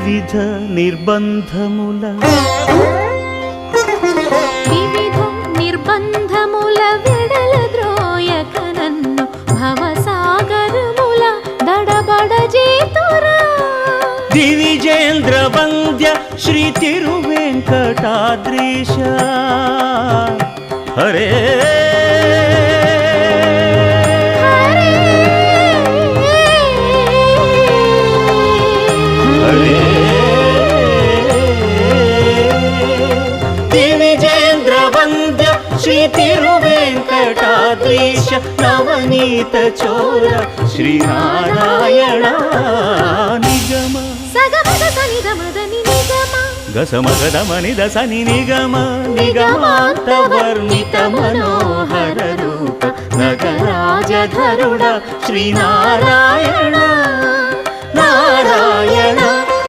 వివిధ నిర్బంధముల విడల ద్రోయక నన్ను భవసాగరముల దడబడ చేతురా దివిజేంద్ర వంద్య శ్రీ తిరువెంకటాద్రీశ హరే దివిజేంద్ర వంద్య శ్రీ తిరువెంకటాద్రీశ నవనీత చోర శ్రీనారాయణ నిగమ సగమద సనిద మదని నిగమ గసమగదమని దసని నిగమ నిగమాంత వర్ణిత మనోహర రూప నగరాజధరుడ శ్రీనారాయణ నారాయణ